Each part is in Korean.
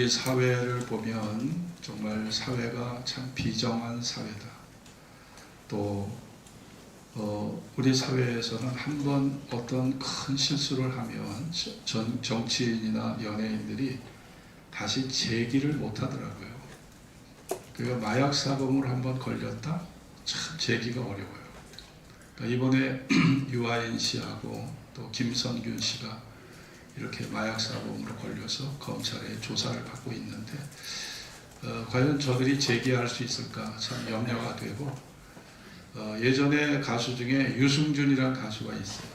우리 사회를 보면 정말 사회가 참 비정한 사회다. 또 우리 사회에서는 한번 어떤 큰 실수를 하면 정치인이나 연예인들이 다시 재기를 못하더라고요. 그러니까 마약 사범으로 한번 걸렸다? 참 재기가 어려워요. 그러니까 이번에 유아인 씨하고 또 김선균 씨가 이렇게 마약 사범으로 걸려서 검찰에 조사를 받고 있는데 과연 저들이 재기할 수 있을까 참 염려가 되고, 예전에 가수 중에 유승준이라는 가수가 있어요.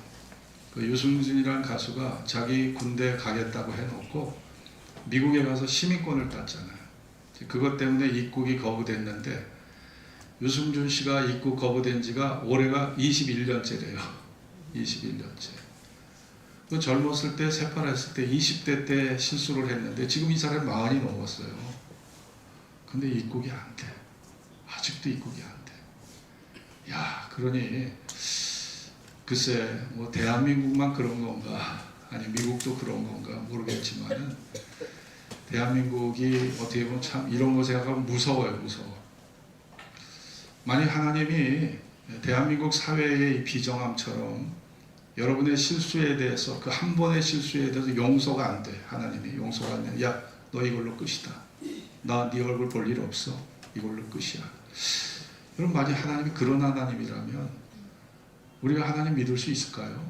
그 유승준이라는 가수가 자기 군대 가겠다고 해놓고 미국에 가서 시민권을 땄잖아요. 그것 때문에 입국이 거부됐는데 유승준 씨가 입국 거부된 지가 올해가 21년째래요. 21년째. 그 젊었을 때, 새파랬을 때, 20대 때 실수를 했는데 지금 이 사람이 40이 넘었어요. 근데 입국이 안 돼. 아직도 입국이 안 돼. 야, 그러니 글쎄 뭐 대한민국만 그런 건가, 아니 미국도 그런 건가 모르겠지만은 대한민국이 어떻게 보면 참 이런 거 생각하면 무서워요. 무서워. 만약 하나님이 대한민국 사회의 이 비정함처럼 여러분의 실수에 대해서, 그 한 번의 실수에 대해서 용서가 안 돼. 하나님이 용서가 안 돼. 야, 너 이걸로 끝이다. 나 네 얼굴 볼 일 없어. 이걸로 끝이야. 여러분, 만약 하나님이 그런 하나님이라면 우리가 하나님 믿을 수 있을까요?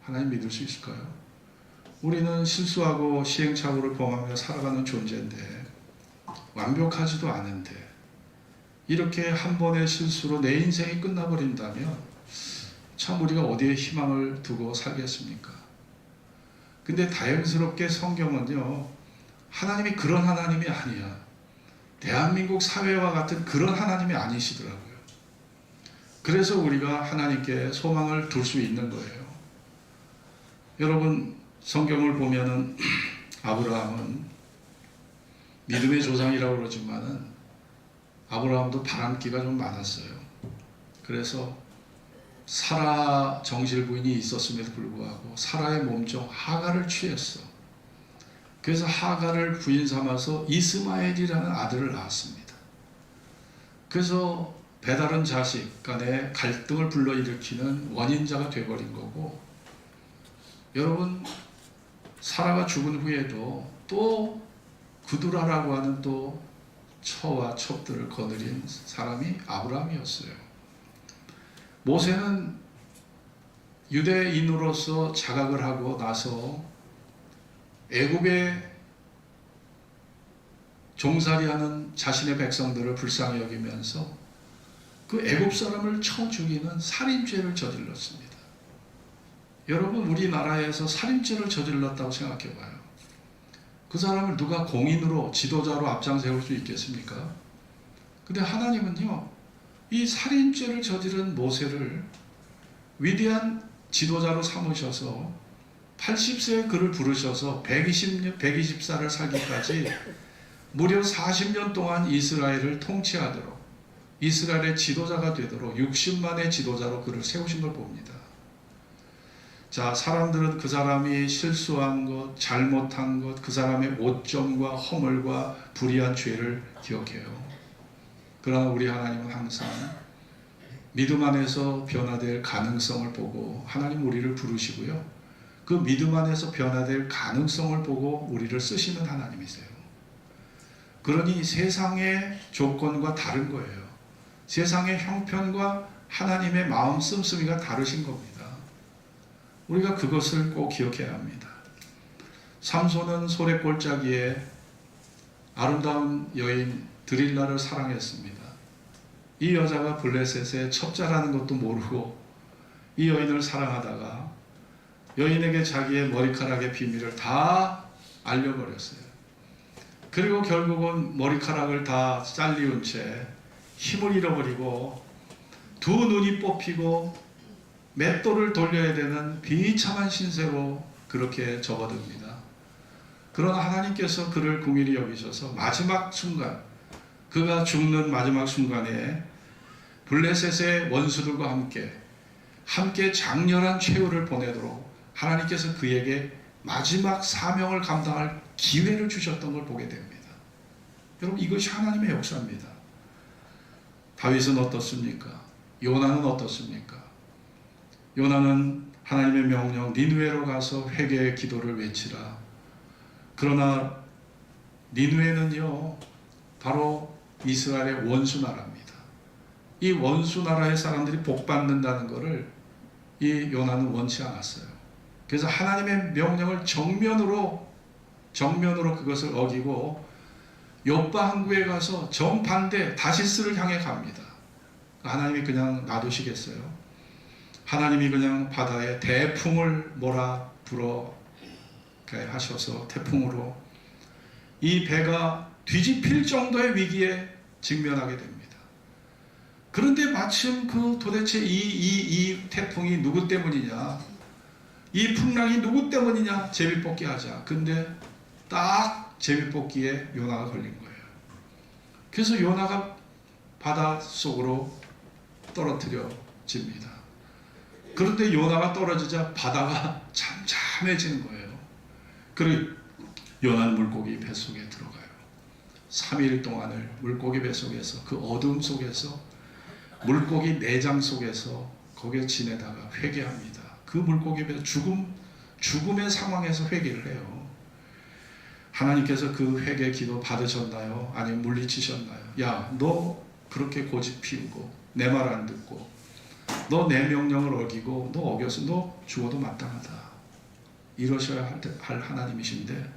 하나님 믿을 수 있을까요? 우리는 실수하고 시행착오를 범하며 살아가는 존재인데, 완벽하지도 않은데 이렇게 한 번의 실수로 내 인생이 끝나버린다면 참 우리가 어디에 희망을 두고 살겠습니까? 근데 다행스럽게 성경은요, 하나님이 그런 하나님이 아니야. 대한민국 사회와 같은 그런 하나님이 아니시더라고요. 그래서 우리가 하나님께 소망을 둘 수 있는 거예요. 여러분, 성경을 보면은 아브라함은 믿음의 조상이라고 그러지만은 아브라함도 바람기가 좀 많았어요. 그래서 사라 정실 부인이 있었음에도 불구하고 사라의 몸종 하갈을 취했어. 그래서 하갈을 부인 삼아서 이스마엘이라는 아들을 낳았습니다. 그래서 배다른 자식 간의 갈등을 불러일으키는 원인자가 되어버린 거고, 여러분, 사라가 죽은 후에도 또 구두라라고 하는 또 처와 첩들을 거느린 사람이 아브라함이었어요. 모세는 유대인으로서 자각을 하고 나서 애굽에 종살이하는 자신의 백성들을 불쌍히 여기면서 그 애굽 사람을 쳐 죽이는 살인죄를 저질렀습니다. 여러분, 우리나라에서 살인죄를 저질렀다고 생각해 봐요. 그 사람을 누가 공인으로 지도자로 앞장 세울 수 있겠습니까? 근데 하나님은요, 이 살인죄를 저지른 모세를 위대한 지도자로 삼으셔서 80세에 그를 부르셔서 120살을 살기까지 무려 40년 동안 이스라엘을 통치하도록, 이스라엘의 지도자가 되도록 60만의 지도자로 그를 세우신 걸 봅니다. 자, 사람들은 그 사람이 실수한 것, 잘못한 것, 그 사람의 오점과 허물과 불의한 죄를 기억해요. 그러나 우리 하나님은 항상 믿음 안에서 변화될 가능성을 보고 하나님 우리를 부르시고요, 그 믿음 안에서 변화될 가능성을 보고 우리를 쓰시는 하나님이세요. 그러니 세상의 조건과 다른 거예요. 세상의 형편과 하나님의 마음 씀씀이가 다르신 겁니다. 우리가 그것을 꼭 기억해야 합니다. 삼손은 소래골짜기에 아름다운 여인 드릴라를 사랑했습니다. 이 여자가 블레셋의 첩자라는 것도 모르고 이 여인을 사랑하다가 여인에게 자기의 머리카락의 비밀을 다 알려버렸어요. 그리고 결국은 머리카락을 다 잘리운 채 힘을 잃어버리고 두 눈이 뽑히고 맷돌을 돌려야 되는 비참한 신세로 그렇게 접어듭니다. 그러나 하나님께서 그를 긍휼히 여기셔서 마지막 순간, 그가 죽는 마지막 순간에 블레셋의 원수들과 함께 장렬한 최후를 보내도록 하나님께서 그에게 마지막 사명을 감당할 기회를 주셨던 걸 보게 됩니다. 여러분, 이것이 하나님의 역사입니다. 다윗은 어떻습니까? 요나는 어떻습니까? 요나는 하나님의 명령 니느웨로 가서 회개의 기도를 외치라. 그러나 니느웨는요, 바로 이스라엘의 원수 나라입니다. 이 원수 나라의 사람들이 복받는다는 것을 이 요나는 원치 않았어요. 그래서 하나님의 명령을 정면으로 그것을 어기고 욥바 항구에 가서 정반대 다시스를 향해 갑니다. 하나님이 그냥 놔두시겠어요? 하나님이 그냥 바다에 대풍을 몰아 불어게 하셔서 태풍으로 이 배가 뒤집힐 정도의 위기에 직면하게 됩니다. 그런데 마침 도대체 이 태풍이 누구 때문이냐? 이 풍랑이 누구 때문이냐? 제비뽑기 하자. 근데 딱 제비뽑기에 요나가 걸린 거예요. 그래서 요나가 바다 속으로 떨어뜨려집니다. 그런데 요나가 떨어지자 바다가 잠잠해지는 거예요. 그리고 요나는 물고기 뱃속에 들어가요. 3일 동안을 물고기 뱃속에서 그 어둠 속에서 물고기 내장 속에서 거기에 지내다가 회개합니다. 그 물고기 배 죽음의 상황에서 회개를 해요. 하나님께서 그 회개 기도 받으셨나요? 아니면 물리치셨나요? 야, 너 그렇게 고집 피우고 내 말 안 듣고 너 내 명령을 어기고 너 어겨서 너 죽어도 마땅하다. 이러셔야 할 하나님이신데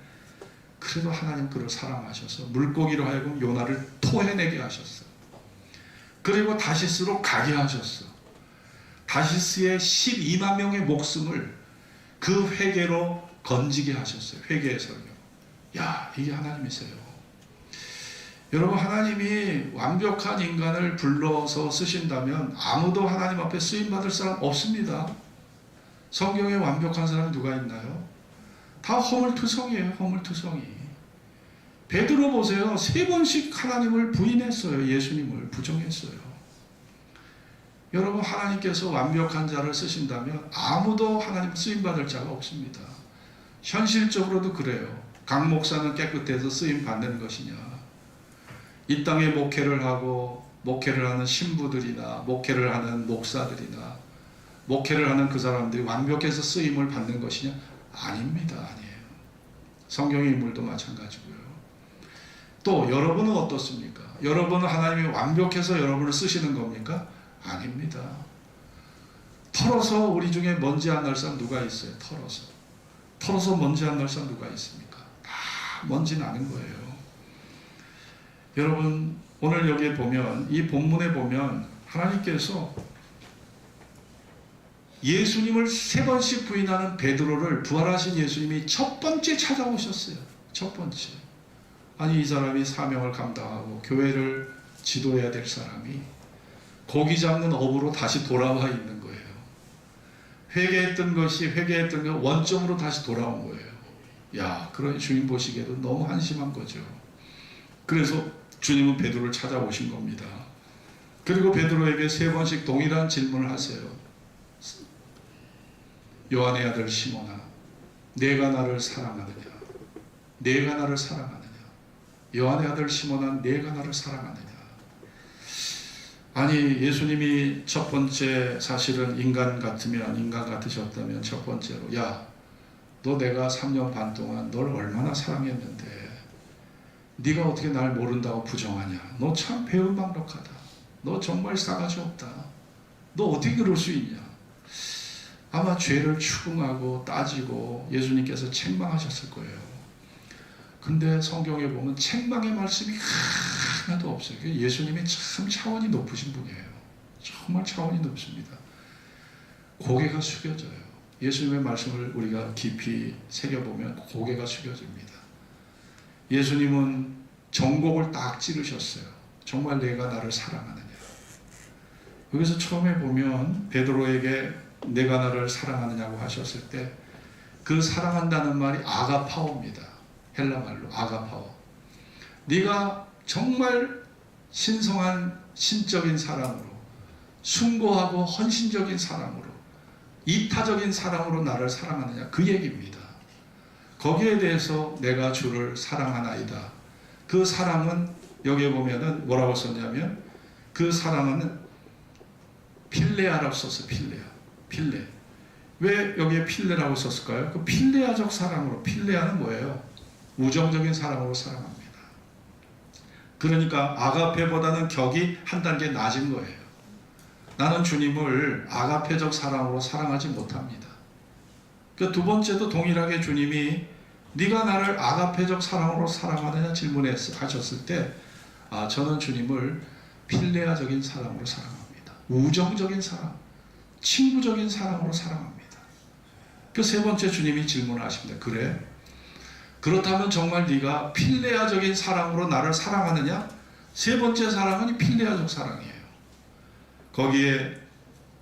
그래도 하나님 그를 사랑하셔서 물고기로 하여금 요나를 토해내게 하셨어요. 그리고 다시스로 가게 하셨어. 다시스의 12만 명의 목숨을 그 회개로 건지게 하셨어요. 회개의 설교. 야, 이게 하나님이세요. 여러분, 하나님이 완벽한 인간을 불러서 쓰신다면 아무도 하나님 앞에 쓰임받을 사람 없습니다. 성경에 완벽한 사람이 누가 있나요? 다 허물투성이에요. 허물투성이. 베드로 보세요. 3번씩 하나님을 부인했어요. 예수님을 부정했어요. 여러분, 하나님께서 완벽한 자를 쓰신다면 아무도 하나님 쓰임받을 자가 없습니다. 현실적으로도 그래요. 강 목사는 깨끗해서 쓰임받는 것이냐? 이 땅에 목회를 하고 목회를 하는 신부들이나 목회를 하는 목사들이나 목회를 하는 그 사람들이 완벽해서 쓰임을 받는 것이냐? 아닙니다. 아니에요. 성경의 인물도 마찬가지고요. 또 여러분은 어떻습니까? 여러분은 하나님이 완벽해서 여러분을 쓰시는 겁니까? 아닙니다. 털어서 우리 중에 먼지 안 날 사람 누가 있어요? 털어서 먼지 안 날 사람 누가 있습니까? 다 먼지 나는 거예요. 여러분, 오늘 여기에 보면, 이 본문에 보면 하나님께서 예수님을 3번씩 부인하는 베드로를 부활하신 예수님이 첫 번째 찾아오셨어요. 첫 번째. 아니, 이 사람이 사명을 감당하고 교회를 지도해야 될 사람이 고기 잡는 업으로 다시 돌아와 있는 거예요. 회개했던 거 원점으로 다시 돌아온 거예요. 야, 그런 주님 보시기에도 너무 한심한 거죠. 그래서 주님은 베드로를 찾아오신 겁니다. 그리고 베드로에게 3번씩 동일한 질문을 하세요. 요한의 아들 시몬아, 내가 나를 사랑하느냐? 내가 나를 사랑하느냐? 요한의 아들 시몬아, 내가 나를 사랑하느냐? 아니, 예수님이 첫 번째 사실은 인간 같으셨다면 첫 번째로, 야, 너 내가 3년 반 동안 널 얼마나 사랑했는데 네가 어떻게 날 모른다고 부정하냐? 너 참 배은망덕하다. 너 정말 싸가지 없다. 너 어떻게 그럴 수 있냐? 아마 죄를 추궁하고 따지고 예수님께서 책망하셨을 거예요. 근데 성경에 보면 책망의 말씀이 하나도 없어요. 예수님이 참 차원이 높으신 분이에요. 정말 차원이 높습니다. 고개가 숙여져요. 예수님의 말씀을 우리가 깊이 새겨보면 고개가 숙여집니다. 예수님은 정곡을 딱 찌르셨어요. 정말 내가 나를 사랑하느냐? 여기서 처음에 보면 베드로에게 내가 나를 사랑하느냐고 하셨을 때 그 사랑한다는 말이 아가파오입니다. 헬라말로 아가파오. 네가 정말 신성한 신적인 사랑으로, 숭고하고 헌신적인 사랑으로, 이타적인 사랑으로 나를 사랑하느냐, 그 얘기입니다. 거기에 대해서 내가 주를 사랑하나이다. 그 사랑은 여기에 보면은 뭐라고 썼냐면 그 사랑은 필레아라고 썼어요. 필레. 왜 여기에 필레라고 썼을까요? 그 필레아적 사랑으로, 필레아는 뭐예요? 우정적인 사랑으로 사랑합니다. 그러니까 아가페보다는 격이 한 단계 낮은 거예요. 나는 주님을 아가페적 사랑으로 사랑하지 못합니다. 그 두 번째도 동일하게 주님이 네가 나를 아가페적 사랑으로 사랑하느냐 질문하셨을 때 저는 주님을 필레아적인 사랑으로 사랑합니다. 우정적인 사랑, 친구적인 사랑으로 사랑합니다. 그 세 번째 주님이 질문하십니다. 그래? 그렇다면 정말 네가 필레아적인 사랑으로 나를 사랑하느냐? 세 번째 사랑은 필레아적 사랑이에요. 거기에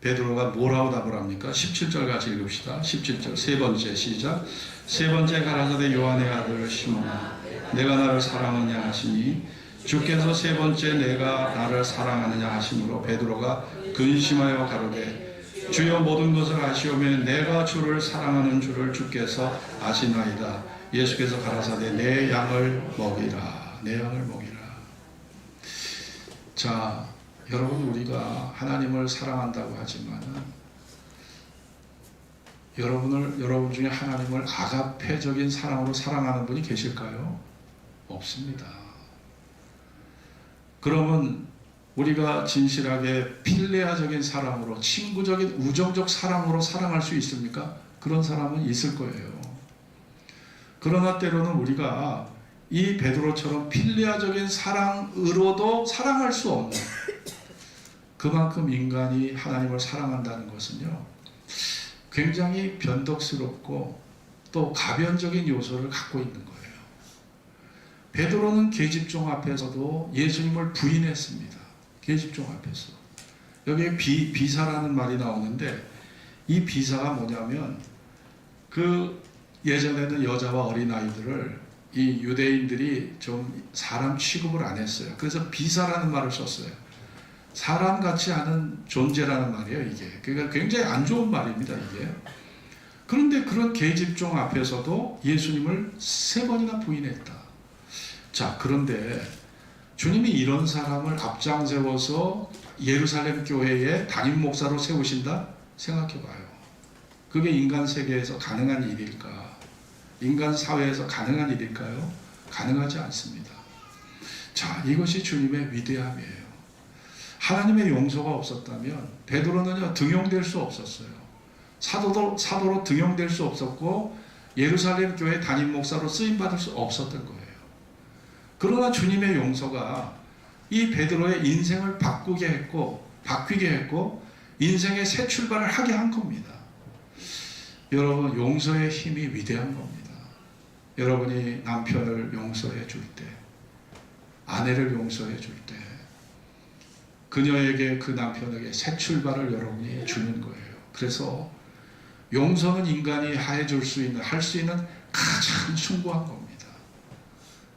베드로가 뭐라고 답을 합니까? 17절 같이 읽읍시다. 17절 세 번째 시작. 세 번째 가라사대 요한의 아들 시몬아 내가 나를 사랑하느냐 하시니 주께서 세 번째 내가 나를 사랑하느냐 하심으로 베드로가 근심하여 가로되 주여 모든 것을 아시오면 내가 주를 사랑하는 줄을 주께서 아시나이다. 예수께서 가라사대 내 양을 먹이라. 내 양을 먹이라. 자, 여러분 우리가 하나님을 사랑한다고 하지만 여러분 중에 하나님을 아가페적인 사랑으로 사랑하는 분이 계실까요? 없습니다. 그러면 우리가 진실하게 필레아적인 사랑으로 친구적인 우정적 사랑으로 사랑할 수 있습니까? 그런 사람은 있을 거예요. 그러나 때로는 우리가 이 베드로처럼 필레아적인 사랑으로도 사랑할 수 없는 그만큼 인간이 하나님을 사랑한다는 것은요 굉장히 변덕스럽고 또 가변적인 요소를 갖고 있는 거예요. 베드로는 계집종 앞에서도 예수님을 부인했습니다. 계집종 앞에서. 여기에 비사라는 말이 나오는데 이 비사가 뭐냐면 그 예전에는 여자와 어린아이들을 이 유대인들이 좀 사람 취급을 안 했어요. 그래서 비사라는 말을 썼어요. 사람 같지 않은 존재라는 말이에요, 이게. 그러니까 굉장히 안 좋은 말입니다, 이게. 그런데 그런 계집종 앞에서도 예수님을 3번이나 부인했다. 자, 그런데 주님이 이런 사람을 앞장세워서 예루살렘 교회의 담임 목사로 세우신다? 생각해 봐요. 그게 인간 세계에서 가능한 일일까? 인간 사회에서 가능한 일일까요? 가능하지 않습니다. 자, 이것이 주님의 위대함이에요. 하나님의 용서가 없었다면 베드로는요 등용될 수 없었어요. 사도로 등용될 수 없었고 예루살렘 교회 담임 목사로 쓰임 받을 수 없었던 거예요. 그러나 주님의 용서가 이 베드로의 인생을 바뀌게 했고 인생의 새 출발을 하게 한 겁니다. 여러분, 용서의 힘이 위대한 겁니다. 여러분이 남편을 용서해 줄 때, 아내를 용서해 줄 때 그녀에게, 그 남편에게 새 출발을 여러분이 주는 거예요. 그래서 용서는 인간이 할 수 있는 가장 숭고한 겁니다.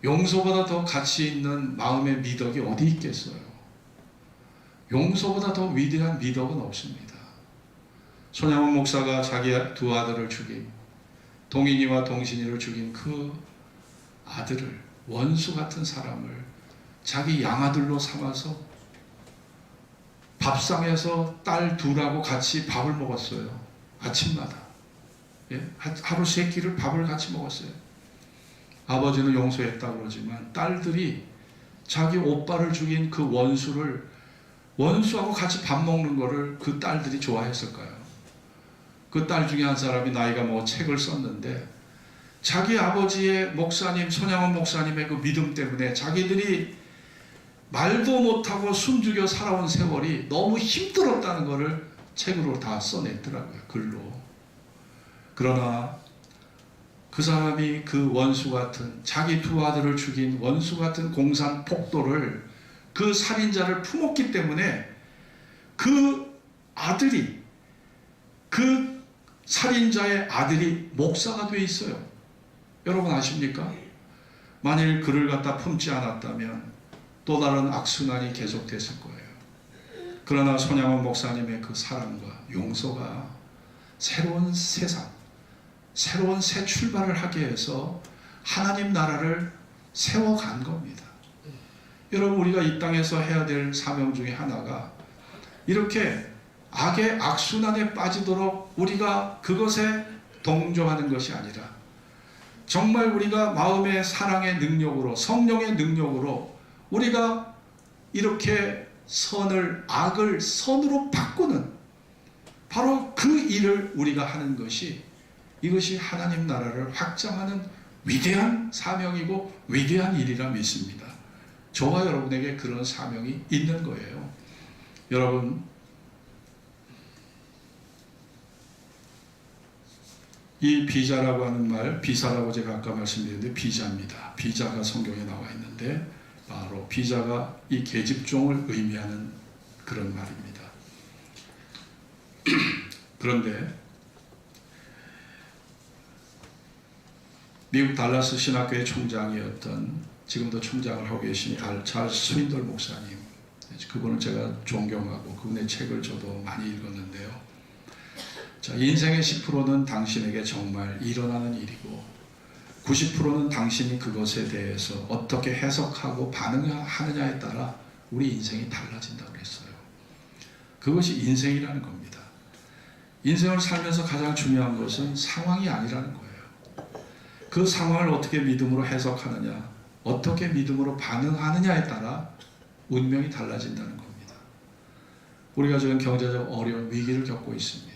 용서보다 더 가치 있는 마음의 미덕이 어디 있겠어요? 용서보다 더 위대한 미덕은 없습니다. 손양원 목사가 자기 두 아들을 죽인, 동인이와 동신이를 죽인 그 아들을, 원수 같은 사람을 자기 양아들로 삼아서 밥상에서 딸 둘하고 같이 밥을 먹었어요. 아침마다. 하루 3끼를 밥을 같이 먹었어요. 아버지는 용서했다고 그러지만 딸들이 자기 오빠를 죽인 그 원수하고 같이 밥 먹는 거를 그 딸들이 좋아했을까요? 그 딸 중에 한 사람이 나이가 먹어 책을 썼는데 자기 아버지의 목사님, 손양원 목사님의 그 믿음 때문에 자기들이 말도 못하고 숨죽여 살아온 세월이 너무 힘들었다는 것을 책으로 다 써냈더라고요. 글로. 그러나 그 사람이 그 원수 같은, 자기 두 아들을 죽인 원수 같은 공산 폭도를, 그 살인자를 품었기 때문에 그 아들이, 그 살인자의 아들이 목사가 돼 있어요. 여러분 아십니까? 만일 그를 갖다 품지 않았다면 또 다른 악순환이 계속됐을 거예요. 그러나 손양원 목사님의 그 사랑과 용서가 새로운 세상, 새로운 새 출발을 하게 해서 하나님 나라를 세워간 겁니다. 여러분, 우리가 이 땅에서 해야 될 사명 중에 하나가 이렇게 악의 악순환에 빠지도록 우리가 그것에 동조하는 것이 아니라 정말 우리가 마음의 사랑의 능력으로, 성령의 능력으로 우리가 이렇게 악을 선으로 바꾸는 바로 그 일을 우리가 하는 것이, 이것이 하나님 나라를 확장하는 위대한 사명이고 위대한 일이라 믿습니다. 저와 여러분에게 그런 사명이 있는 거예요. 여러분, 이 비자라고 하는 말, 비사라고 제가 아까 말씀드렸는데 비자입니다. 비자가 성경에 나와 있는데 바로 비자가 이 계집종을 의미하는 그런 말입니다. 그런데 미국 달라스 신학교의 총장이었던, 지금도 총장을 하고 계신 찰스 스윈돌 목사님, 그분을 제가 존경하고 그분의 책을 저도 많이 읽었는데요. 자, 인생의 10%는 당신에게 정말 일어나는 일이고 90%는 당신이 그것에 대해서 어떻게 해석하고 반응하느냐에 따라 우리 인생이 달라진다고 그랬어요. 그것이 인생이라는 겁니다. 인생을 살면서 가장 중요한 것은 상황이 아니라는 거예요. 그 상황을 어떻게 믿음으로 해석하느냐, 어떻게 믿음으로 반응하느냐에 따라 운명이 달라진다는 겁니다. 우리가 지금 경제적 어려운 위기를 겪고 있습니다.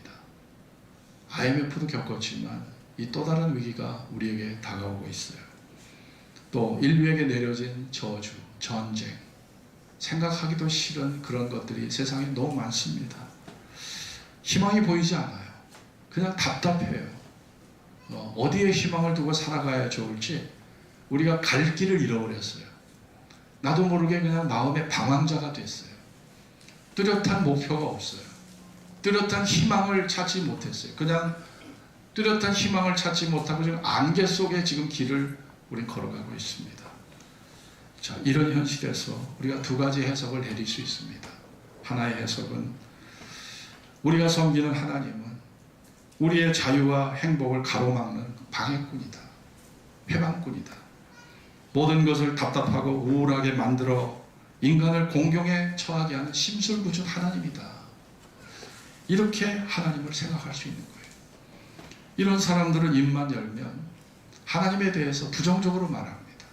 IMF도 겪었지만 이 또 다른 위기가 우리에게 다가오고 있어요. 또 인류에게 내려진 저주, 전쟁, 생각하기도 싫은 그런 것들이 세상에 너무 많습니다. 희망이 보이지 않아요. 그냥 답답해요. 어디에 희망을 두고 살아가야 좋을지 우리가 갈 길을 잃어버렸어요. 나도 모르게 그냥 마음의 방황자가 됐어요. 뚜렷한 목표가 없어요. 뚜렷한 희망을 찾지 못했어요. 그냥 뚜렷한 희망을 찾지 못하고 지금 안개 속에 지금 길을 우린 걸어가고 있습니다. 자, 이런 현실에서 우리가 두 가지 해석을 내릴 수 있습니다. 하나의 해석은 우리가 섬기는 하나님은 우리의 자유와 행복을 가로막는 방해꾼이다. 회방꾼이다. 모든 것을 답답하고 우울하게 만들어 인간을 공경에 처하게 하는 심술부준 하나님이다. 이렇게 하나님을 생각할 수 있는 거예요. 이런 사람들은 입만 열면 하나님에 대해서 부정적으로 말합니다.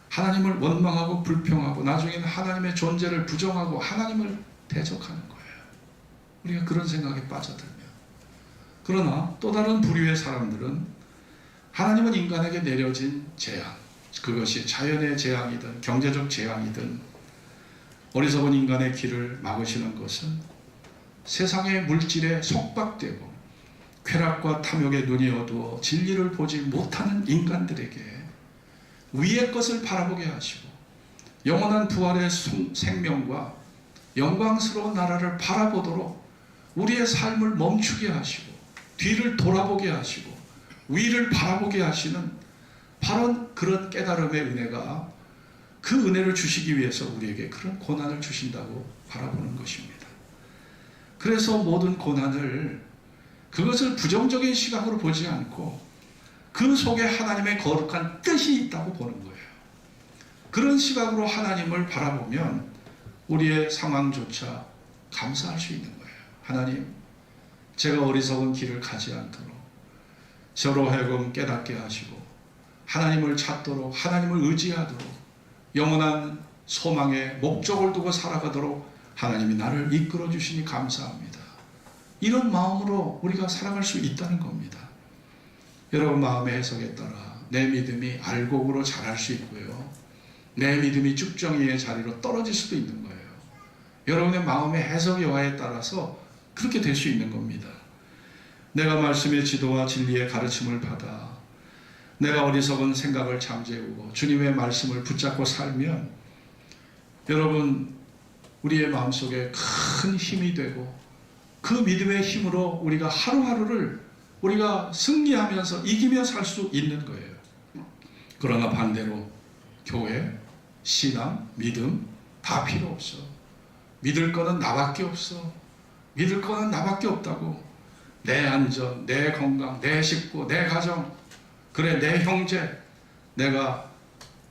하나님을 원망하고 불평하고 나중에는 하나님의 존재를 부정하고 하나님을 대적하는 거예요. 우리가 그런 생각에 빠져들면. 그러나 또 다른 부류의 사람들은 하나님은 인간에게 내려진 재앙, 그것이 자연의 재앙이든 경제적 재앙이든 어리석은 인간의 길을 막으시는 것은 세상의 물질에 속박되고 쾌락과 탐욕에 눈이 어두워 진리를 보지 못하는 인간들에게 위의 것을 바라보게 하시고 영원한 부활의 생명과 영광스러운 나라를 바라보도록 우리의 삶을 멈추게 하시고 뒤를 돌아보게 하시고 위를 바라보게 하시는 바로 그런 깨달음의 은혜가, 그 은혜를 주시기 위해서 우리에게 그런 고난을 주신다고 바라보는 것입니다. 그래서 모든 고난을, 그것을 부정적인 시각으로 보지 않고 그 속에 하나님의 거룩한 뜻이 있다고 보는 거예요. 그런 시각으로 하나님을 바라보면 우리의 상황조차 감사할 수 있는 거예요. 하나님, 제가 어리석은 길을 가지 않도록 저로 하여금 깨닫게 하시고 하나님을 찾도록, 하나님을 의지하도록, 영원한 소망의 목적을 두고 살아가도록 하나님이 나를 이끌어 주시니 감사합니다. 이런 마음으로 우리가 살아갈 수 있다는 겁니다. 여러분 마음의 해석에 따라 내 믿음이 알곡으로 자랄 수 있고요, 내 믿음이 쭉정이의 자리로 떨어질 수도 있는 거예요. 여러분의 마음의 해석 여하에 따라서 그렇게 될 수 있는 겁니다. 내가 말씀의 지도와 진리의 가르침을 받아 내가 어리석은 생각을 잠재우고 주님의 말씀을 붙잡고 살면 여러분 우리의 마음속에 큰 힘이 되고 그 믿음의 힘으로 우리가 하루하루를 우리가 승리하면서 이기며 살 수 있는 거예요. 그러나 반대로 교회, 신앙, 믿음 다 필요 없어. 믿을 거는 나밖에 없어. 믿을 거는 나밖에 없다고. 내 안전, 내 건강, 내 식구, 내 가정, 그래 내 형제, 내가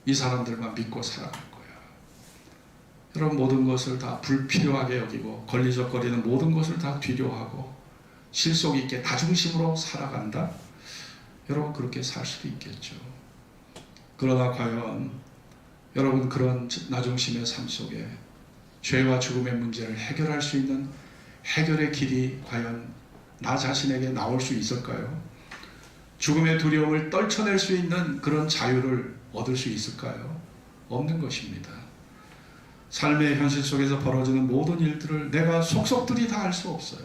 이 사람들만 믿고 살아갈 거야. 여러분, 모든 것을 다 불필요하게 여기고 걸리적거리는 모든 것을 다 뒤로하고 실속 있게 나중심으로 살아간다? 여러분, 그렇게 살 수도 있겠죠. 그러나 과연 여러분, 그런 나중심의 삶 속에 죄와 죽음의 문제를 해결할 수 있는 해결의 길이 과연 나 자신에게 나올 수 있을까요? 죽음의 두려움을 떨쳐낼 수 있는 그런 자유를 얻을 수 있을까요? 없는 것입니다. 삶의 현실 속에서 벌어지는 모든 일들을 내가 속속들이 다 알 수 없어요.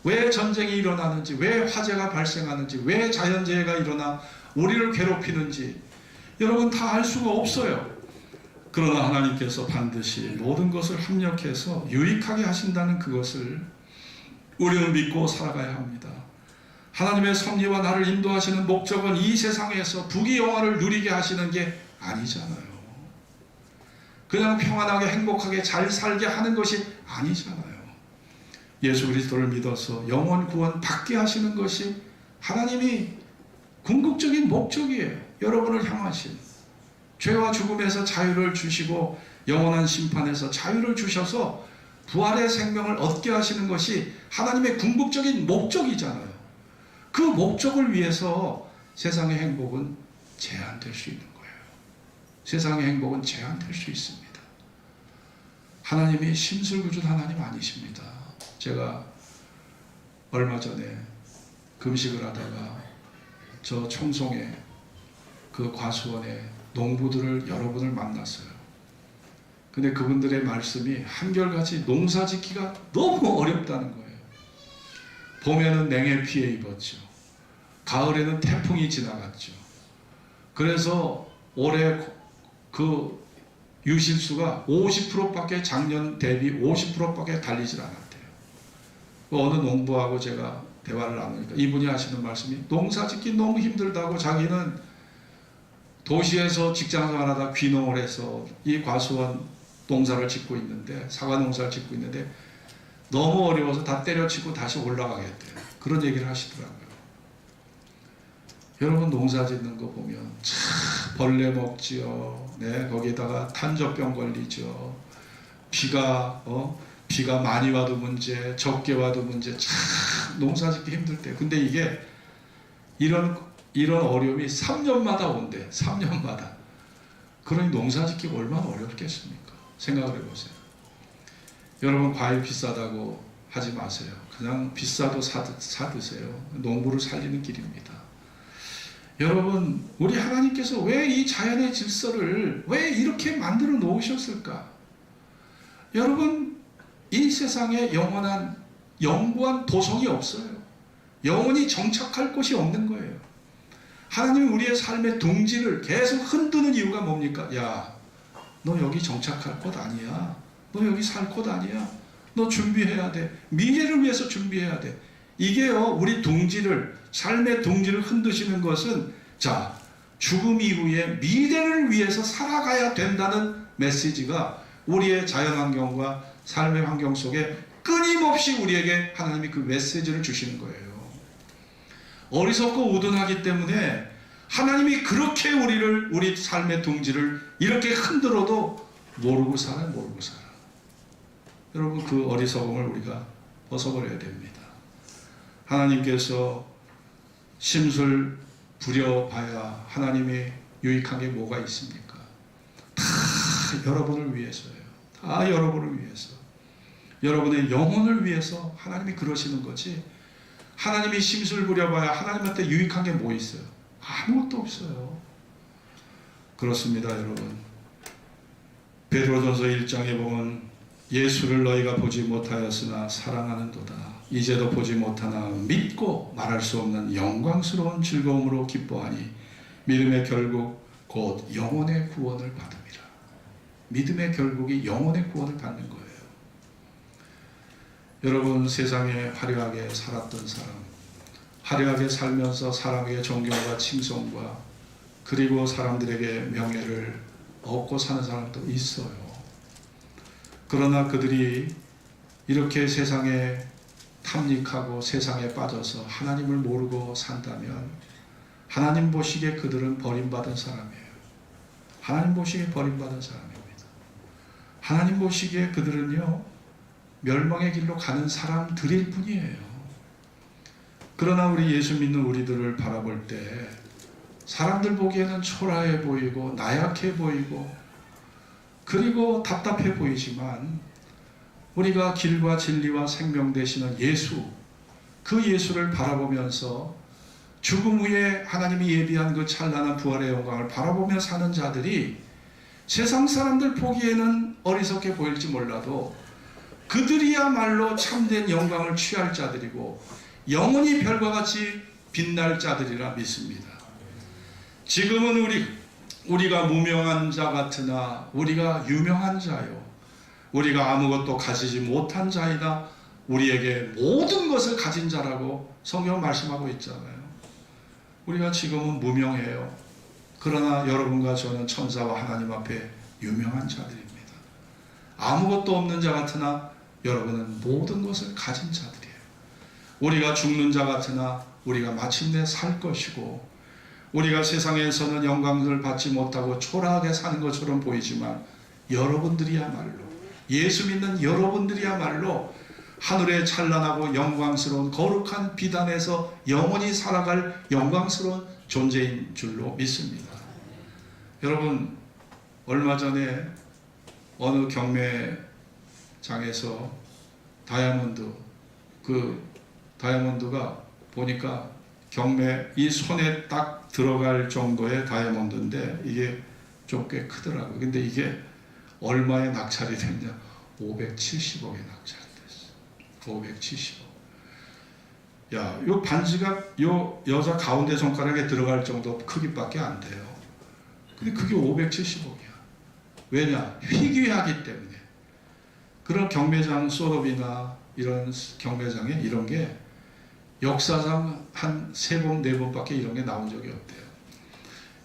왜 전쟁이 일어나는지, 왜 화재가 발생하는지, 왜 자연재해가 일어나 우리를 괴롭히는지 여러분 다 알 수가 없어요. 그러나 하나님께서 반드시 모든 것을 합력해서 유익하게 하신다는 그것을 우리는 믿고 살아가야 합니다. 하나님의 섭리와 나를 인도하시는 목적은 이 세상에서 부귀영화를 누리게 하시는 게 아니잖아요. 그냥 평안하게 행복하게 잘 살게 하는 것이 아니잖아요. 예수 그리스도를 믿어서 영원 구원 받게 하시는 것이 하나님이 궁극적인 목적이에요. 여러분을 향하신 죄와 죽음에서 자유를 주시고 영원한 심판에서 자유를 주셔서 부활의 생명을 얻게 하시는 것이 하나님의 궁극적인 목적이잖아요. 그 목적을 위해서 세상의 행복은 제한될 수 있는 거예요. 세상의 행복은 제한될 수 있습니다. 하나님이 심술구준 하나님 아니십니다. 제가 얼마 전에 금식을 하다가 저 청송에 그 과수원에 농부들을 여러분을 만났어요. 근데 그분들의 말씀이 한결같이 농사 짓기가 너무 어렵다는 거예요. 봄에는 냉해 피해 입었죠. 가을에는 태풍이 지나갔죠. 그래서 올해 그 유실수가 50%밖에 작년 대비 50%밖에 달리질 않았대요. 어느 농부하고 제가 대화를 나누니까 이분이 하시는 말씀이 농사 짓기 너무 힘들다고, 자기는 도시에서 직장생활하다 귀농을 해서 이 과수원 농사를 짓고 있는데, 사과 농사를 짓고 있는데 너무 어려워서 다 때려치고 다시 올라가겠대요. 그런 얘기를 하시더라고요. 여러분, 농사 짓는 거 보면 참 벌레 먹지요. 네, 거기에다가 탄저병 걸리죠. 비가 많이 와도 문제, 적게 와도 문제. 참 농사 짓기 힘들 때. 근데 이게 이런 어려움이 3년마다 온대. 3년마다. 그러니 농사 짓기가 얼마나 어렵겠습니까? 생각을 해보세요. 여러분, 과일 비싸다고 하지 마세요. 그냥 비싸도 사 드세요. 농부를 살리는 길입니다. 여러분, 우리 하나님께서 왜 이 자연의 질서를 왜 이렇게 만들어 놓으셨을까? 여러분, 이 세상에 영구한 도성이 없어요. 영원히 정착할 곳이 없는 거예요. 하나님은 우리의 삶의 둥지를 계속 흔드는 이유가 뭡니까? 야, 너 여기 정착할 곳 아니야. 너 여기 살 곳 아니야. 너 준비해야 돼. 미래를 위해서 준비해야 돼. 이게요, 우리 둥지를, 삶의 둥지를 흔드시는 것은, 자, 죽음 이후에 미래를 위해서 살아가야 된다는 메시지가 우리의 자연환경과 삶의 환경 속에 끊임없이 우리에게 하나님이 그 메시지를 주시는 거예요. 어리석고 우둔하기 때문에 하나님이 그렇게 우리 삶의 둥지를 이렇게 흔들어도 모르고 살아. 여러분, 그 어리석음을 우리가 벗어버려야 됩니다. 하나님께서 심술 부려봐야 하나님이 유익한 게 뭐가 있습니까? 다 여러분을 위해서예요. 다 여러분을 위해서. 여러분의 영혼을 위해서 하나님이 그러시는 거지, 하나님이 심술 부려봐야 하나님한테 유익한 게 뭐 있어요? 아무것도 없어요. 그렇습니다, 여러분. 베드로전서 1장에 보면 예수를 너희가 보지 못하였으나 사랑하는도다. 이제도 보지 못하나 믿고 말할 수 없는 영광스러운 즐거움으로 기뻐하니 믿음의 결국 곧 영혼의 구원을 받음이라. 믿음의 결국이 영혼의 구원을 받는 거예요. 여러분, 세상에 화려하게 살았던 사람, 화려하게 살면서 사람에게 존경과 칭송과 그리고 사람들에게 명예를 얻고 사는 사람도 있어요. 그러나 그들이 이렇게 세상에 탐닉하고 세상에 빠져서 하나님을 모르고 산다면 하나님 보시기에 그들은 버림받은 사람이에요. 하나님 보시기에 버림받은 사람입니다. 하나님 보시기에 그들은요, 멸망의 길로 가는 사람들일 뿐이에요. 그러나 우리 예수 믿는 우리들을 바라볼 때 사람들 보기에는 초라해 보이고 나약해 보이고 그리고 답답해 보이지만 우리가 길과 진리와 생명 되시는 예수, 그 예수를 바라보면서 죽음 후에 하나님이 예비한 그 찬란한 부활의 영광을 바라보며 사는 자들이 세상 사람들 보기에는 어리석게 보일지 몰라도 그들이야말로 참된 영광을 취할 자들이고 영원히 별과 같이 빛날 자들이라 믿습니다. 지금은 우리가 무명한 자 같으나 우리가 유명한 자요, 우리가 아무것도 가지지 못한 자이다, 우리에게 모든 것을 가진 자라고 성경은 말씀하고 있잖아요. 우리가 지금은 무명해요. 그러나 여러분과 저는 천사와 하나님 앞에 유명한 자들입니다. 아무것도 없는 자 같으나 여러분은 모든 것을 가진 자들이에요. 우리가 죽는 자 같으나 우리가 마침내 살 것이고, 우리가 세상에서는 영광을 받지 못하고 초라하게 사는 것처럼 보이지만 여러분들이야말로, 예수 믿는 여러분들이야말로 하늘의 찬란하고 영광스러운 거룩한 비단에서 영원히 살아갈 영광스러운 존재인 줄로 믿습니다. 여러분, 얼마 전에 어느 경매장에서 다이아몬드가 보니까 이 손에 딱 들어갈 정도의 다이아몬드인데 이게 좀 꽤 크더라고요. 근데 이게 얼마에 낙찰이 됐냐? 570억에 낙찰이 됐어. 570억. 야, 요 반지가 요 여자 가운데 손가락에 들어갈 정도 크기밖에 안 돼요. 근데 그게 570억이야. 왜냐? 희귀하기 때문에. 그런 경매장, 소럽이나 이런 경매장에 이런 게 역사상 한 3번, 4번밖에 이런 게 나온 적이 없대요.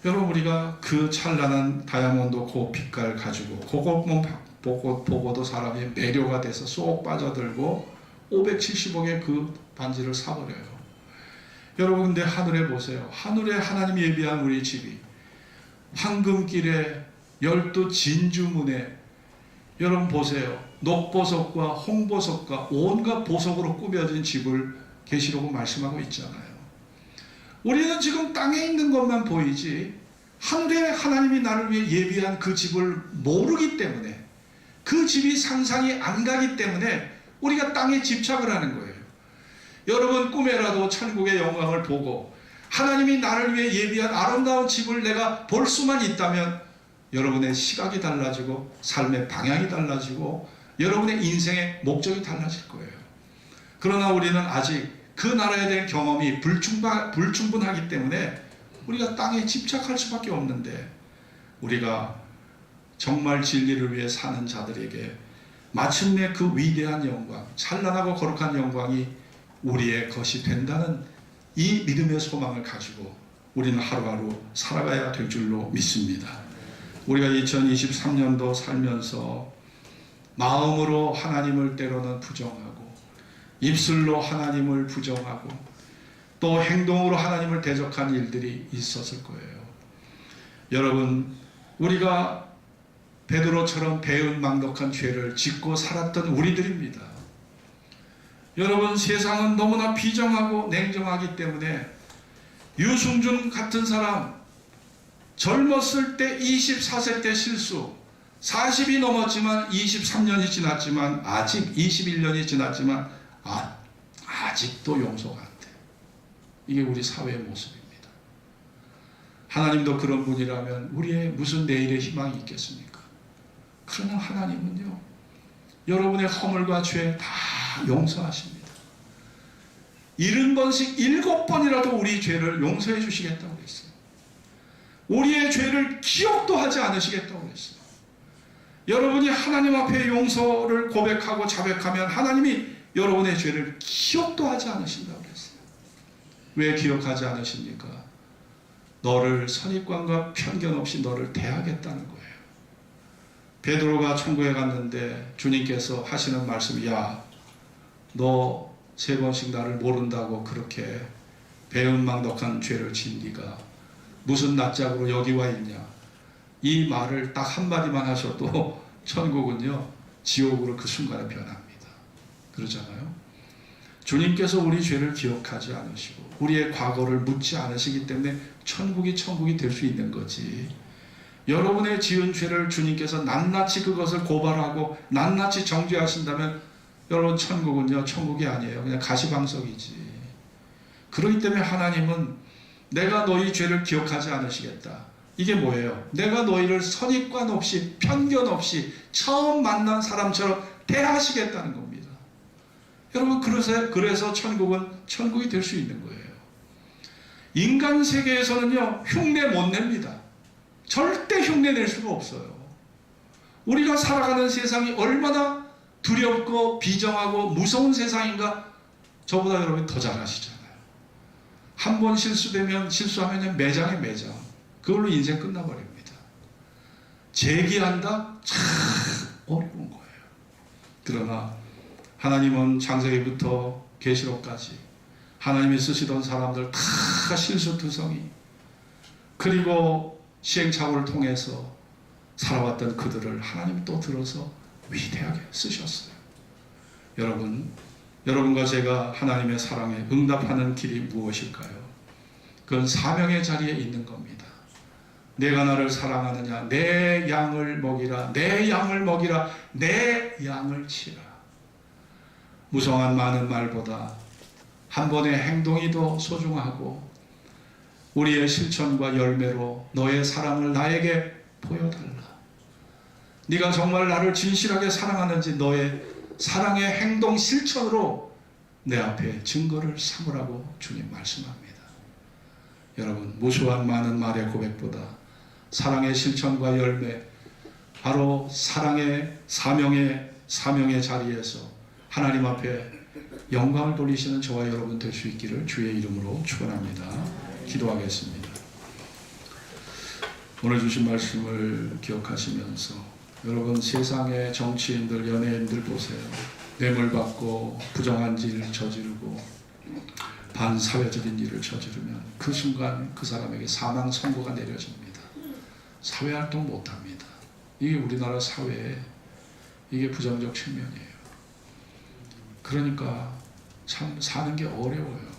여러분, 우리가 그 찬란한 다이아몬드 그 빛깔 가지고 그것만 보고도 사람이 매료가 돼서 쏙 빠져들고 570억의 그 반지를 사버려요. 여러분, 근데 하늘에 보세요. 하늘에 하나님 예비한 우리 집이 황금길에 12 진주문에, 여러분 보세요. 녹보석과 홍보석과 온갖 보석으로 꾸며진 집을 계시록은 말씀하고 있잖아요. 우리는 지금 땅에 있는 것만 보이지 하늘에 하나님이 나를 위해 예비한 그 집을 모르기 때문에, 그 집이 상상이 안 가기 때문에 우리가 땅에 집착을 하는 거예요. 여러분, 꿈에라도 천국의 영광을 보고 하나님이 나를 위해 예비한 아름다운 집을 내가 볼 수만 있다면 여러분의 시각이 달라지고 삶의 방향이 달라지고 여러분의 인생의 목적이 달라질 거예요. 그러나 우리는 아직 그 나라에 대한 경험이 불충분하기 때문에 우리가 땅에 집착할 수밖에 없는데, 우리가 정말 진리를 위해 사는 자들에게 마침내 그 위대한 영광, 찬란하고 거룩한 영광이 우리의 것이 된다는 이 믿음의 소망을 가지고 우리는 하루하루 살아가야 될 줄로 믿습니다. 우리가 2023년도 살면서 마음으로 하나님을 때로는 부정하고 입술로 하나님을 부정하고 또 행동으로 하나님을 대적한 일들이 있었을 거예요. 여러분, 우리가 베드로처럼 배은망덕한 죄를 짓고 살았던 우리들입니다. 여러분, 세상은 너무나 비정하고 냉정하기 때문에 유승준 같은 사람, 젊었을 때 24세 때 실수, 40이 넘었지만 23년이 지났지만 아직 21년이 지났지만 아직도 용서가 안 돼. 이게 우리 사회의 모습입니다. 하나님도 그런 분이라면 우리의 무슨 내일의 희망이 있겠습니까? 그러나 하나님은요, 여러분의 허물과 죄 다 용서하십니다. 70번씩 7번이라도 우리 죄를 용서해 주시겠다고 그랬어요. 우리의 죄를 기억도 하지 않으시겠다고 그랬어요. 여러분이 하나님 앞에 용서를 고백하고 자백하면 하나님이 여러분의 죄를 기억도 하지 않으신다고 그랬어요. 왜 기억하지 않으십니까? 너를 선입관과 편견 없이 너를 대하겠다는 거예요. 베드로가 천국에 갔는데 주님께서 하시는 말씀이, 야, 너 3번씩 나를 모른다고 그렇게 배은망덕한 죄를 진 네가 무슨 낯짝으로 여기 와 있냐. 이 말을 딱 한마디만 하셔도 천국은요 지옥으로 그 순간에 변합니다. 그렇잖아요. 주님께서 우리 죄를 기억하지 않으시고 우리의 과거를 묻지 않으시기 때문에 천국이 될 수 있는 거지. 여러분의 지은 죄를 주님께서 낱낱이 그것을 고발하고 낱낱이 정죄하신다면 여러분 천국은요 천국이 아니에요. 그냥 가시방석이지. 그렇기 때문에 하나님은 내가 너희 죄를 기억하지 않으시겠다. 이게 뭐예요? 내가 너희를 선입관 없이 편견 없이 처음 만난 사람처럼 대하시겠다는 겁니다. 여러분 그래서 천국은 천국이 될 수 있는 거예요. 인간 세계에서는요 흉내 못 냅니다. 절대 흉내 낼 수가 없어요. 우리가 살아가는 세상이 얼마나 두렵고 비정하고 무서운 세상인가 저보다 여러분이 더 잘 아시잖아요. 한 번 실수하면 매장에 매장. 그걸로 인생 끝나버립니다. 재기한다? 참 어려운 거예요. 그러나 하나님은 창세기부터 계시록까지 하나님이 쓰시던 사람들 다 실수투성이 그리고 시행착오를 통해서 살아왔던 그들을 하나님이 또 들어서 위대하게 쓰셨어요. 여러분과 제가 하나님의 사랑에 응답하는 길이 무엇일까요? 그건 사명의 자리에 있는 겁니다. 내가 나를 사랑하느냐 내 양을 먹이라 내 양을 먹이라 내 양을 치라. 무성한 많은 말보다 한 번의 행동이 더 소중하고 우리의 실천과 열매로 너의 사랑을 나에게 보여달라. 네가 정말 나를 진실하게 사랑하는지 너의 사랑의 행동 실천으로 내 앞에 증거를 삼으라고 주님 말씀합니다. 여러분 무수한 많은 말의 고백보다 사랑의 실천과 열매 바로 사랑의 사명의 자리에서 하나님 앞에 영광을 돌리시는 저와 여러분 될 수 있기를 주의 이름으로 축원합니다. 기도하겠습니다. 오늘 주신 말씀을 기억하시면서 여러분 세상의 정치인들 연예인들 보세요. 뇌물 받고 부정한 일을 저지르고 반사회적인 일을 저지르면 그 순간 그 사람에게 사망 선고가 내려집니다. 사회활동 못합니다. 이게 우리나라 사회에 이게 부정적 측면이에요. 그러니까 참 사는 게 어려워요.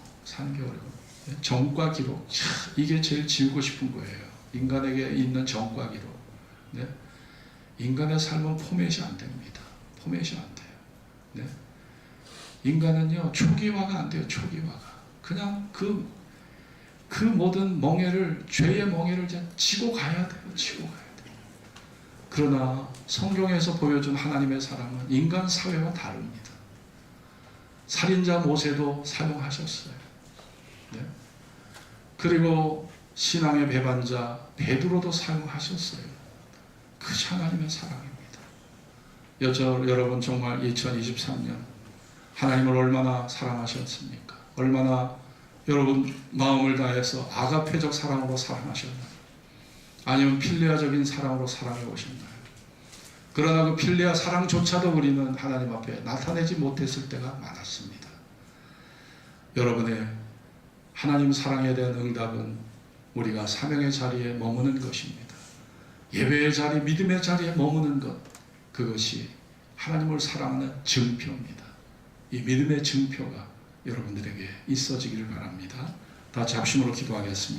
정과 기록 이게 제일 지우고 싶은 거예요. 인간에게 있는 정과 기록. 네? 인간의 삶은 포맷이 안 됩니다. 포맷이 안 돼요. 네? 인간은요 초기화가 안 돼요. 초기화가 그냥 그 모든 멍에를 죄의 멍에를 지고 가야 돼요. 지고 가야 돼요. 그러나 성경에서 보여준 하나님의 사랑은 인간 사회와 다릅니다. 살인자 모세도 사용하셨어요. 네? 그리고 신앙의 배반자 베드로도 사용하셨어요. 그것이 하나님의 사랑입니다. 여러분 정말 2023년 하나님을 얼마나 사랑하셨습니까? 얼마나 여러분 마음을 다해서 아가페적 사랑으로 사랑하셨나요? 아니면 필레아적인 사랑으로 사랑해 오셨나요? 그러나 그 필레아 사랑조차도 우리는 하나님 앞에 나타내지 못했을 때가 많았습니다. 여러분의 하나님 사랑에 대한 응답은 우리가 사명의 자리에 머무는 것입니다. 예배의 자리, 믿음의 자리에 머무는 것, 그것이 하나님을 사랑하는 증표입니다. 이 믿음의 증표가 여러분들에게 있어지기를 바랍니다. 다 잡심으로 기도하겠습니다.